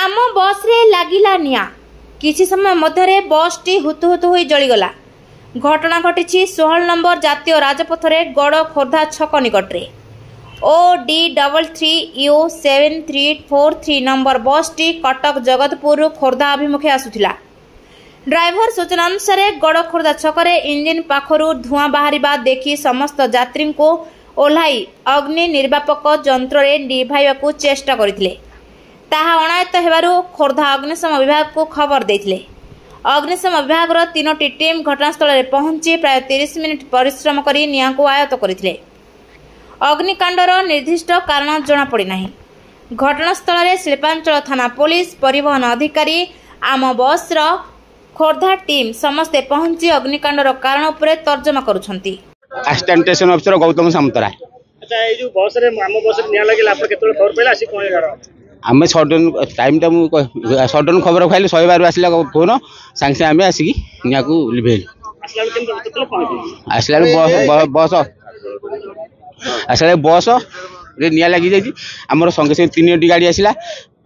आम बस रे लागिला निया किछि समय मध्यरे बस टी हुतुहुतु होई जळीगला। घटना घटी 16 नंबर जातीय राजपथ रे गड़ खोर्धा छक निकट रे OD33U7343 नंबर बस टी कटक जगतपुर खोर्धा अभिमुखे आसुथिला। ड्राइवर सूचना अनुसार गड़ खोर्धा छकरे इंजिन पाखरु धुआं बाहरिबा देखि समस्त यात्री को ओह्लाई अग्नि निर्वापक यंत्र रे निभाइबाकू चेष्टा करथिले। ताहा अणायत हेबारु खोर्धा अग्निशम विभाग को खबर देथिले। अग्निशम विभाग 3टी टीम घटनास्थल में पहुंची प्राय 30 मिनिट परिश्रम करी निया को आयत्त करथिले। अग्निकांडर निर्दिष्ट कारण जना पड़ी नाही। घटनास्थल में शिल्पांचल थाना पुलिस परिवहन अधिकारी आम बस खोर्धा टीम समस्ते पहुंची अग्निकांडर कारण उपरे तर्जमा करुछंती। Assistant station officer Gautam Samantara. अच्छा ए जो बस रे आम बस रे निया लागेला आपण केतले खबर पइला आसी कोन गारो आमे सडन टाइम टा सडन खबर खाइले 100 बार आसिला फोन सांगे आमे आसी निया को लिभेल असला केम केतले पहुंची आसला बस रे निया लागि जाई हमर संगे से 3टी गाड़ी आसिला।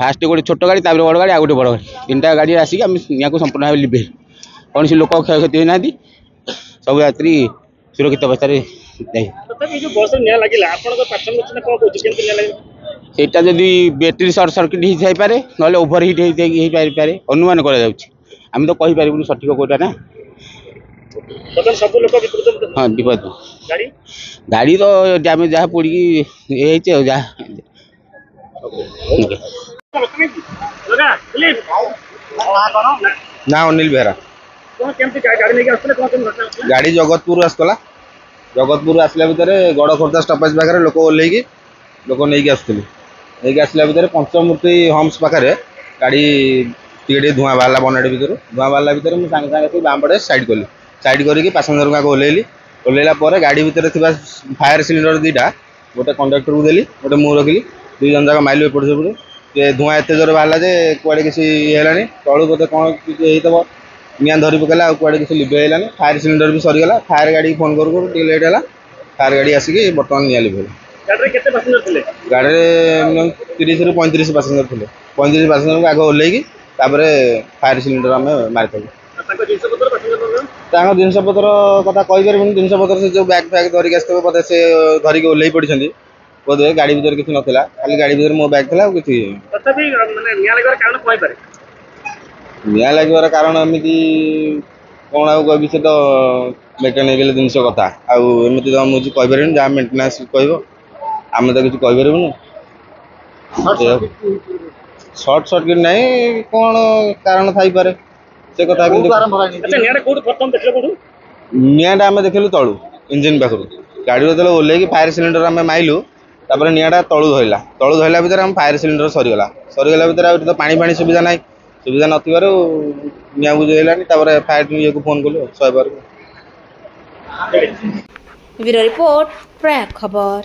फास्ट गोटे छोट गाड़ी तापर बड़ गाड़ी आ गोटे बड़ गाड़ी 3टा गाड़ी आसी हम निया को संपूर्ण भाव लिभेल कौन सी लोक क्षयक्षति होना सब यात्री सुरक्षित अवस्था रे जाई। तब जो बस निया लागिला आपण को पाछन को को कोछि केम निया लागिला सेटा जदी बैटरी शॉर्ट सर्किट ही जाई पारे नले ओवर हीट ही पारे अनुमान करा जाउछि। हम तो कहि पारिबुनी सठिक कोटा ना तब सब लोक विपरीत हां विपद गाड़ी गाड़ी तो डैमेज जहा पड़ी ए हेचे जा लगा क्लिप ना अनिल बेहरा कोन केम गाड़ी लेके आसले कोन घटना गाड़ी जगतपुर आसला। जगतपुर आसला भितर गड़ खोर्धा स्टॉपेज पाखे लोक ओल्लैकी लोक नहीं आसला भितर पंचमूर्ति होम्स पाखे गाड़ी टे धुआं बाहर बनेट भर धुआं बाहर भितर मुझे सांगे सांगे बामपटे साइड कली साइड करके पैसेंजर को ओल्लैली ओल्लैला गाड़ी भितर फायर सिलिंडर 2टा गोटे कंडक्टर को देली गोटे मुँह रखिली 2 जन जाक माइल एपट सेपट धुआं एत जोर बाहर जे कुआड़े किसी है तलू बोधे कौन होता निया धरी पकड़ा कुआड़े किसी लिभेलानी फायर सिलिंडर भी सरीगला। फायर गाड़ी फोन कर लेट है फायर गाड़ी आसिक बर्तमान निया लिभेल गाड़ी 30 ରୁ 35 पैसेंजर थे 35 पैसेंजर को आग ओल्लैकी फायर सिलिंडर आम मारिथु जिनस पतर कथा कहीपर जिनस पतर से जो बैग फैग धरिक आसते बोधे से धरिक ओल्लै पड़ी बोधे गाड़ी भर किसी नाला खाली गाड़ी भर मो बैग था कि निया लगे कारण एमती कौन आगे से तो मेकानिकल जिनस कथा आमती तो मुझे कहीपर जहाँ मेन्टेनान्स कह आम तो किसी कहीपर शॉर्ट सर्किट नहीं कौन कारण थी पारे से कथा निआटा आम देखलु तलू इंजिन पाखु गाड़ी जो ओल्लैकी फायर सिलिंडर आम माइलु तापर निआटा तलू धरला भितर आम फायर सिलिंडर सरीगला भितर तो पानी पानी सुविधा ना सुविधा नथिबार निया बुझेलानी फायर ये को फोन कलु 100 बार। ब्यूरो रिपोर्ट प्रयाग खबर।